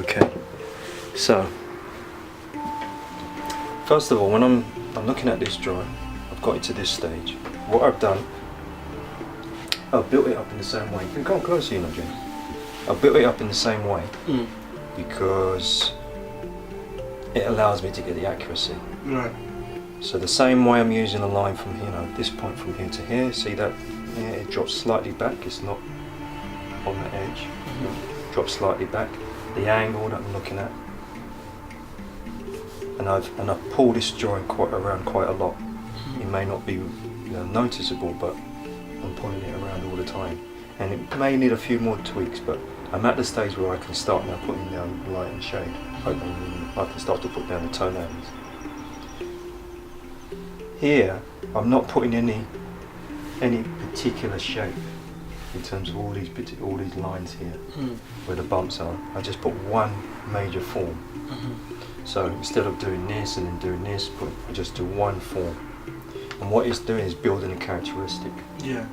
Okay, so first of all, when I'm looking at this drawing, I've got it to this stage. What I've done, I've built it up in the same way. You can come closer, you know, James. I've built it up in the same way because it allows me to get the accuracy. Right. So the same way I'm using a line from here, you know, this point from here to here. See that? Yeah, it drops slightly back. It's not on the edge. It drops slightly back. The angle that I'm looking at, and I've pulled this drawing around quite a lot. It may not be, you know, noticeable, but I'm pulling it around all the time, and it may need a few more tweaks. But I'm at the stage where I can start now putting down light and shade. I can start to put down the tonalities. Here, I'm not putting any particular shape in terms of all these lines here where the bumps are. I just put one major form. So instead of doing this and then doing this, I just do one form. And what it's doing is building a characteristic. Yeah.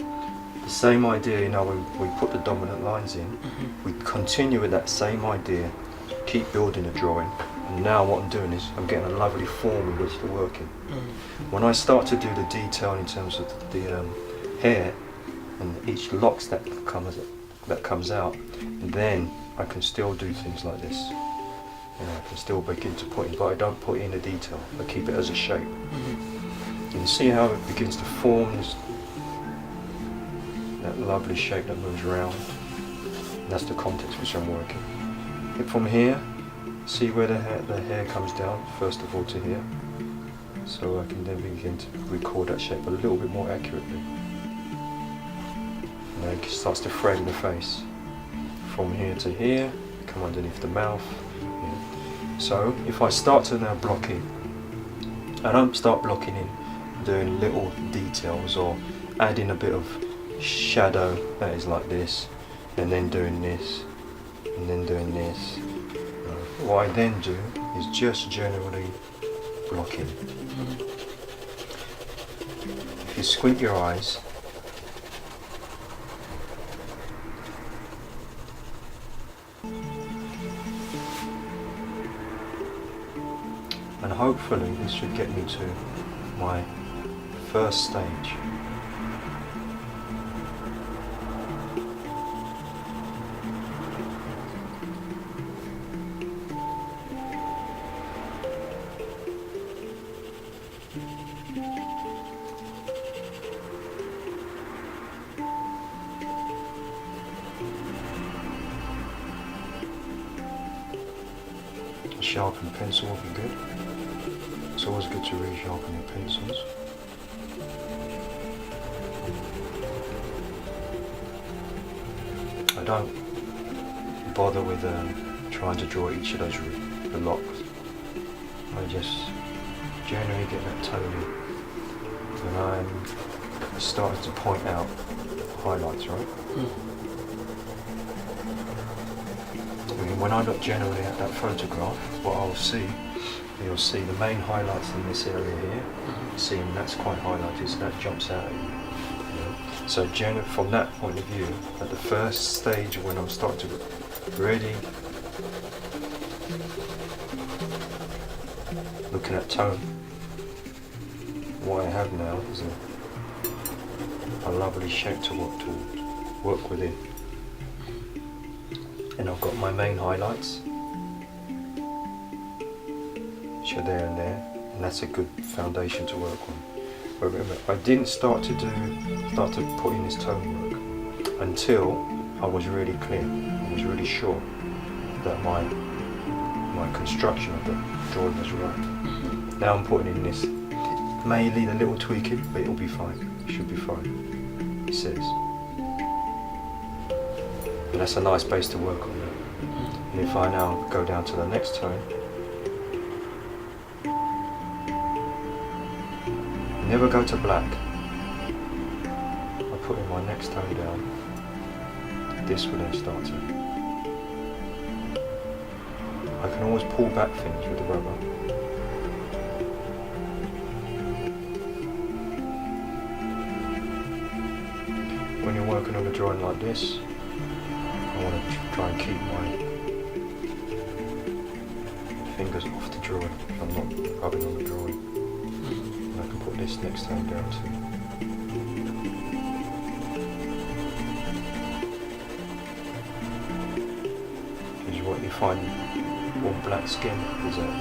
The same idea, you know, when we put the dominant lines in, we continue with that same idea, keep building a drawing. And now what I'm doing is I'm getting a lovely form in which to work in. When I start to do the detail in terms of the hair and each locks that comes out, then I can still do things like this. You know, I can still begin to put in, but I don't put in the detail. I keep it as a shape. You can see how it begins to form that lovely shape that moves around. And that's the context which I'm working. And from here, see where the hair comes down, first of all to here. So I can then begin to record that shape a little bit more accurately. And then it starts to frame the face. From here to here, come underneath the mouth. Yeah. So if I start to now block in, I don't start blocking in doing little details or adding a bit of shadow that is like this, and then doing this, and then doing this. What I then do is just generally blocking. If you squint your eyes, and hopefully this should get me to my first stage. A sharpened pencil would be good. It's always good to resharpen your pencils. I don't bother with trying to draw each of those the locks. I just generally get that tone in when I'm starting to point out highlights, right? When I look generally at that photograph, what I'll see, you'll see the main highlights in this area here. Seeing that's quite highlighted, so that jumps out at you. So from that point of view, at the first stage when I'm starting to really looking at tone, what I have now is a lovely shape to work within. And I've got my main highlights, which are there and there, and that's a good foundation to work on. But remember, I didn't start to put in this tone work until I was really clear. I was really sure that my construction of the drawing was right. Now I'm putting in this. May need a little tweaking, but it'll be fine. It should be fine. It says. And that's a nice base to work on now. And if I now go down to the next tone, never go to black. I put in my next tone down. This will then start to. I can always pull back things with the rubber. When you're working on a drawing like this, I want to try and keep fingers off the drawing. I'm not rubbing on the drawing. And I can put this next time down too. Because what you find all black skin is that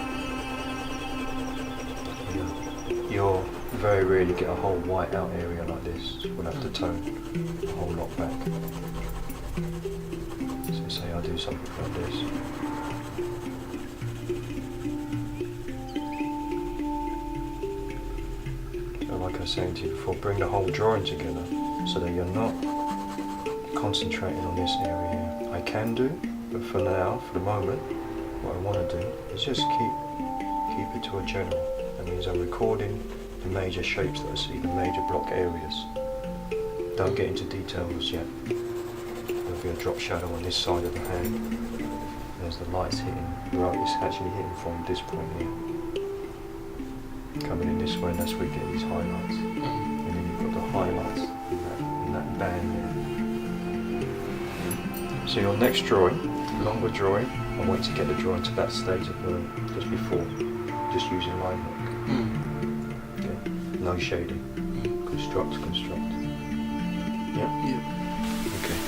you'll very rarely get a whole white out area like this. We'll have to tone a whole lot back. So say I do something like this. So like I was saying to you before, bring the whole drawing together so that you're not concentrating on this area here. I can do, but for now, for the moment, what I want to do is just keep it to a general. That means I'm recording the major shapes that I see, the major block areas. Don't get into details yet. There'll be a drop shadow on this side of the hand. There's the lights hitting, right, it's actually hitting from this point here. Coming in this way, and that's where you get these highlights. And then you've got the highlights in that band there. So your next drawing, longer drawing, I'll wait to get the drawing to that stage of just before, just using line work. Okay. No shading. Construct. Yeah? Yeah. Okay.